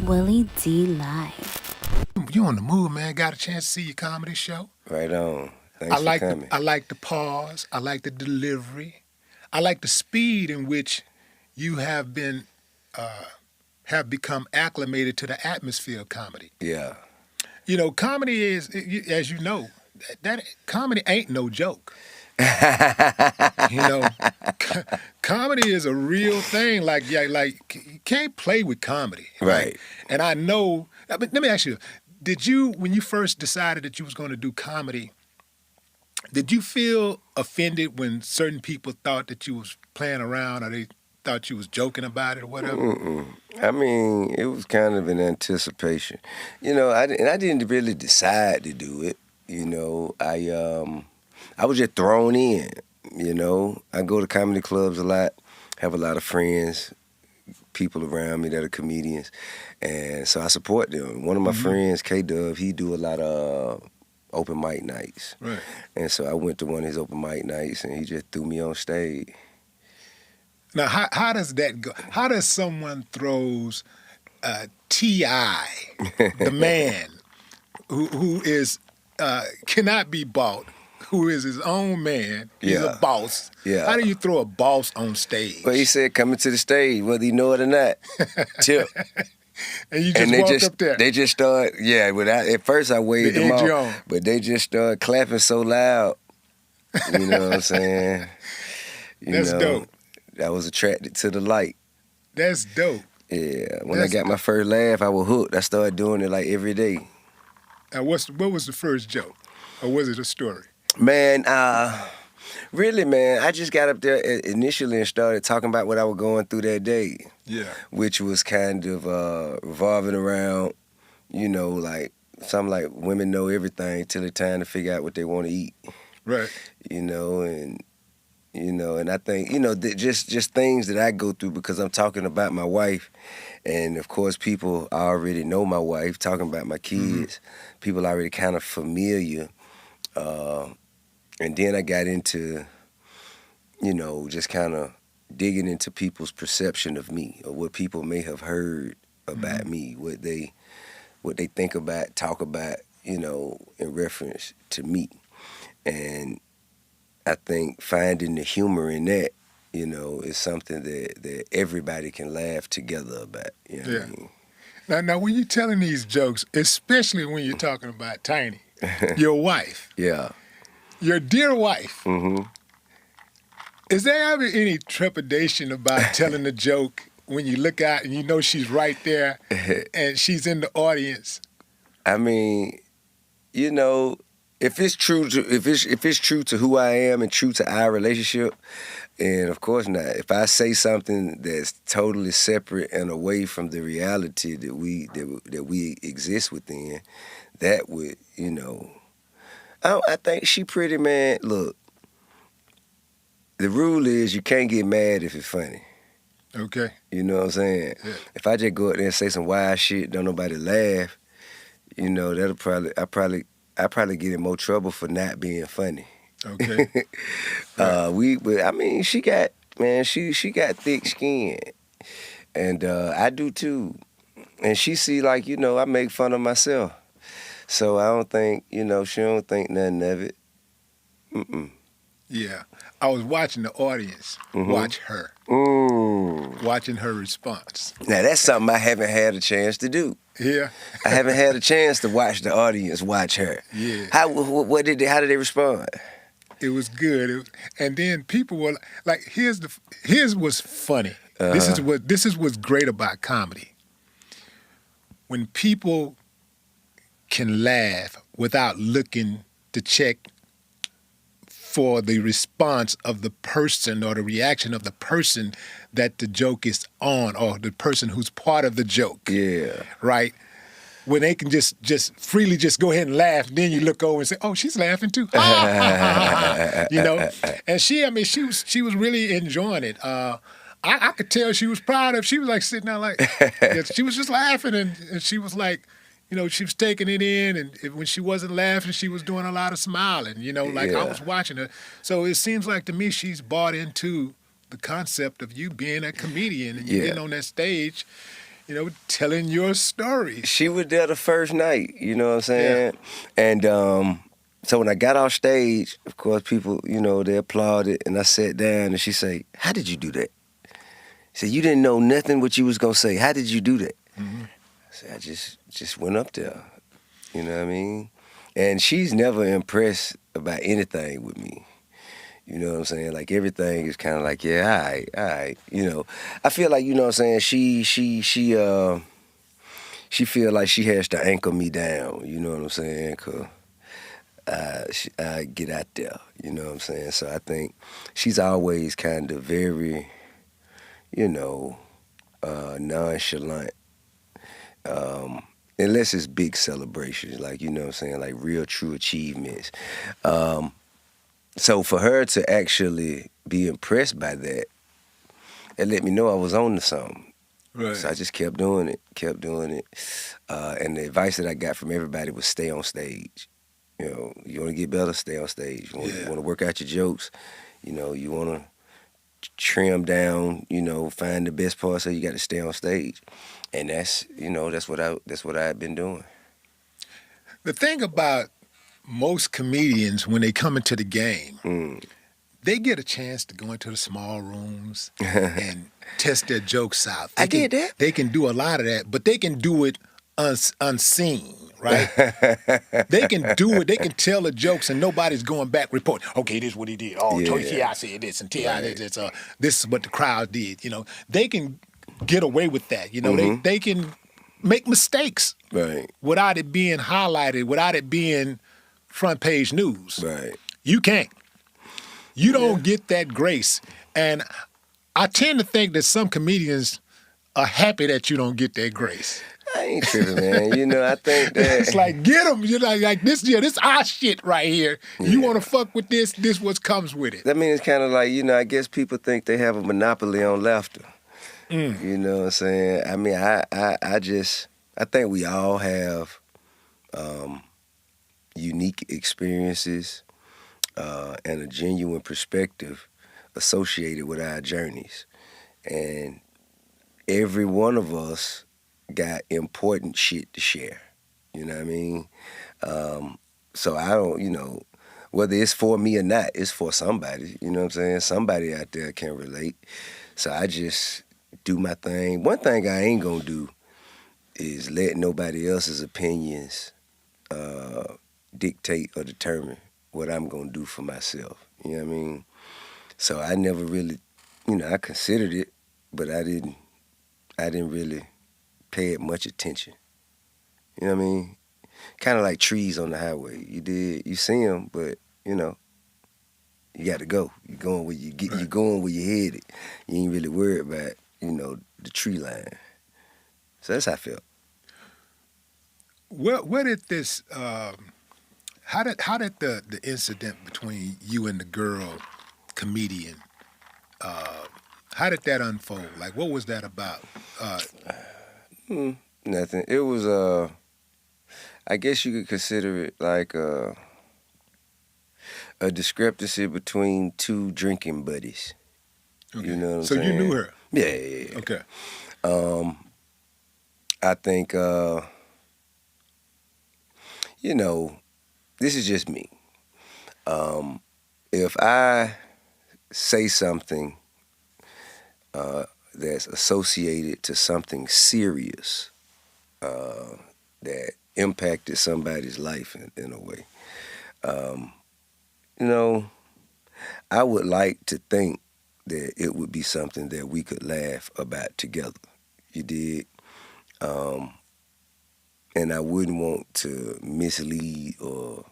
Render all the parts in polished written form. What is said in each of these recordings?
Willie D Live. You on the move, man. Got a chance to see your comedy show. Right on. Thanks for coming. I like the pause. I like the delivery. I like the speed in which you have become acclimated to the atmosphere of comedy. Yeah. You know, comedy is, as you know, that comedy ain't no joke. You know, comedy is a real thing. Like you can't play with comedy. Right. And I know. Let me ask you: did you, when you first decided that you was going to do comedy, did you feel offended when certain people thought that you was playing around, or they thought you was joking about it, or whatever? Mm-mm. I mean, it was kind of an anticipation. You know, I didn't really decide to do it. You know, I was just thrown in. You know, I go to comedy clubs a lot, have a lot of friends, people around me that are comedians, and so I support them. One of my friends, K-Dub, he do a lot of open mic nights. Right. And so I went to one of his open mic nights, and he just threw me on stage. Now, how does that go? How does someone throws T.I., the man who is cannot be bought, who is his own man, he's a boss. Yeah. How do you throw a boss on stage? Well, he said, coming to the stage, whether you know it or not, tip. And you just walk up there. They just start, at first I waved them off, but they just started clapping so loud. You know what I'm saying? That's dope. I was attracted to the light. That's dope. Yeah. When I got my first laugh, I was hooked. I started doing it like every day. Now, what was the first joke? Or was it a story? Man, really, man, I just got up there initially and started talking about what I was going through that day. Yeah. Which was kind of revolving around, you know, like something like women know everything till it's time to figure out what they want to eat. Right. You know, and I think, you know, just things that I go through because I'm talking about my wife. And, of course, people already know my wife, talking about my kids. People already kind of familiar. And then I got into, you know, just kind of digging into people's perception of me or what people may have heard about me, what they think about, talk about, you know, in reference to me. And I think finding the humor in that, you know, is something that everybody can laugh together about. You know what I mean? Now, when you're telling these jokes, especially when you're talking about Tiny, your wife. Yeah. Your dear wife. Mm-hmm. Is there ever any trepidation about telling a joke when you look out and you know she's right there and she's in the audience? I mean, you know, if it's true to who I am and true to our relationship, and of course not. If I say something that's totally separate and away from the reality that we exist within, that would, you know, I think she pretty, man. Look, the rule is you can't get mad if it's funny. Okay. You know what I'm saying? Yeah. If I just go out there and say some wild shit, don't nobody laugh, you know, I probably get in more trouble for not being funny. Okay. I mean, she got thick skin, and I do too. And she see, like, you know, I make fun of myself, so I don't think, you know, she don't think nothing of it. Mm-mm. Yeah, I was watching the audience watch her, watching her response. Now that's something I haven't had a chance to do. Yeah. I haven't had a chance to watch the audience watch her. Yeah. How did they respond? It was good. And then people were like, here's what's funny. This is what's great about comedy. When people can laugh without looking to check for the response of the person or the reaction of the person that the joke is on, or the person who's part of the joke. Yeah. Right? When they can just freely just go ahead and laugh, and then you look over and say, "Oh, she's laughing too," you know. And she was really enjoying it. I could tell she was proud of. She was like sitting there like, she was just laughing, and she was like, you know, she was taking it in, and when she wasn't laughing, she was doing a lot of smiling. You know, like I was watching her. So it seems like to me she's bought into the concept of you being a comedian and you getting on that stage. telling your story. She was there the first night, you know what I'm saying? Yeah. And so when I got off stage, of course, people, they applauded, and I sat down, and she said, "How did you do that?" She said, "You didn't know nothing what you was going to say. How did you do that?" Mm-hmm. I said, "I just went up there." You know what I mean? And she's never impressed about anything with me. You know what I'm saying? Like, everything is kind of like, yeah, all right. I feel like, you know what I'm saying, she feel like she has to anchor me down, you know what I'm saying? 'Cause I get out there, you know what I'm saying? So I think she's always kind of very, nonchalant. Unless it's big celebrations, like, you know what I'm saying, like real true achievements. So for her to actually be impressed by that, it let me know I was on to something. Right. So I just kept doing it. And the advice that I got from everybody was stay on stage. You want to get better, stay on stage. You want to work out your jokes. You want to trim down, find the best part, so you got to stay on stage. And that's what I've been doing. The thing about most comedians, when they come into the game, they get a chance to go into the small rooms and test their jokes out. Did that. They can do a lot of that, but they can do it unseen, right? They can do it. They can tell the jokes, and nobody's going back reporting. Okay, this is what he did. Oh, I said this, and this is what the crowd did. They can get away with that. They can make mistakes, right, without it being highlighted, without it being front page news. Right. You can't. You don't get that grace. And I tend to think that some comedians are happy that you don't get that grace. I ain't tripping, man. I think that... It's like, get them. You're like this our shit right here. You want to fuck with this what comes with it. That means it's kind of like, I guess people think they have a monopoly on laughter. You know what I'm saying? I mean, I think we all have unique experiences and a genuine perspective associated with our journeys. And every one of us got important shit to share. You know what I mean? So I don't, whether it's for me or not, it's for somebody. You know what I'm saying? Somebody out there can relate. So I just do my thing. One thing I ain't gonna do is let nobody else's opinions dictate or determine what I'm gonna do for myself. You know what I mean? So I never really, I considered it, but I didn't really pay it much attention. You know what I mean? Kind of like trees on the highway. You see them, but you got to go. You're going where you get. Right. You're going where you're headed. You ain't really worried about the tree line. So that's how I felt. Where did this? How did the incident between you and the girl comedian? How did that unfold? Like, what was that about? Nothing. It was I guess you could consider it like a discrepancy between two drinking buddies. Okay. You know what I'm saying? So you knew her? Yeah. Okay. I think, this is just me. If I say something that's associated to something serious that impacted somebody's life in a way, I would like to think that it would be something that we could laugh about together. You did? And I wouldn't want to mislead or,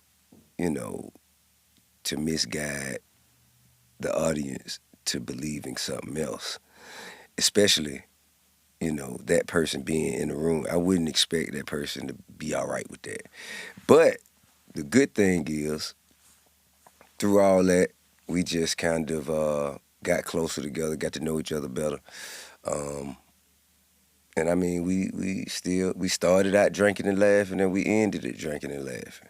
to misguide the audience to believing something else. Especially, that person being in the room. I wouldn't expect that person to be all right with that. But the good thing is, through all that, we just kind of got closer together, got to know each other better. And I mean, we started out drinking and laughing, and we ended it drinking and laughing.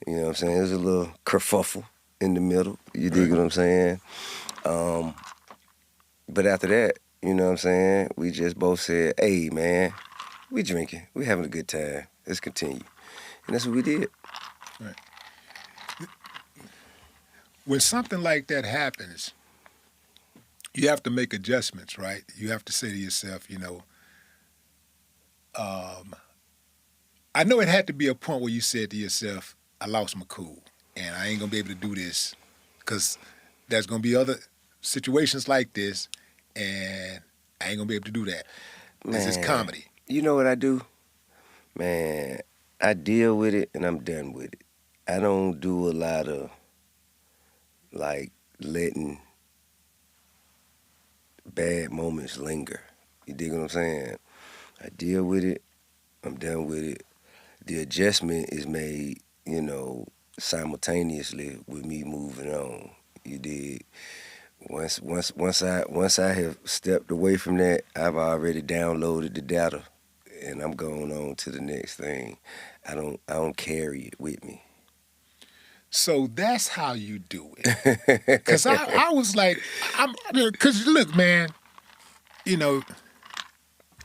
You know what I'm saying? It was a little kerfuffle in the middle. You dig what I'm saying? But after that, You know what I'm saying? We just both said, hey, man, we drinking. We having a good time. Let's continue. And that's what we did. Right. When something like that happens, you have to make adjustments, right? You have to say to yourself, I know it had to be a point where you said to yourself, I lost my cool, and I ain't going to be able to do this because there's going to be other situations like this, and I ain't going to be able to do that. This is comedy. You know what I do? Man, I deal with it, and I'm done with it. I don't do a lot of, like, letting bad moments linger. You dig what I'm saying? I deal with it. I'm done with it. The adjustment is made, simultaneously with me moving on. You dig? Once I have stepped away from that, I've already downloaded the data, and I'm going on to the next thing. I don't carry it with me. So that's how you do it. Because I was like, because look, man,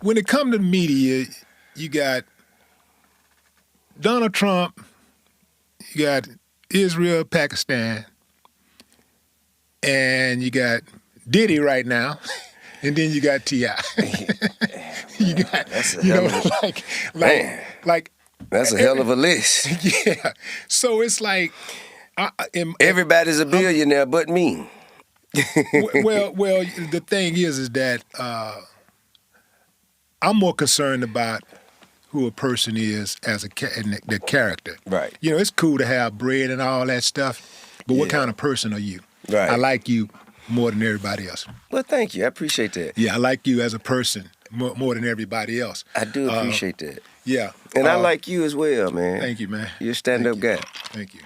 when it comes to media, you got Donald Trump, you got Israel, Pakistan, and you got Diddy right now, and then you got T.I. You got, that's a hell of a, like that's a hell of a list. Yeah. So it's like everybody's a billionaire but me. well, the thing is that I'm more concerned about who a person is as the character. Right. It's cool to have bread and all that stuff, but what kind of person are you? Right. I like you more than everybody else. Well, thank you. I appreciate that. Yeah, I like you as a person more than everybody else. I do appreciate that. Yeah. And I like you as well, man. Thank you, man. You're a stand-up guy. Thank you.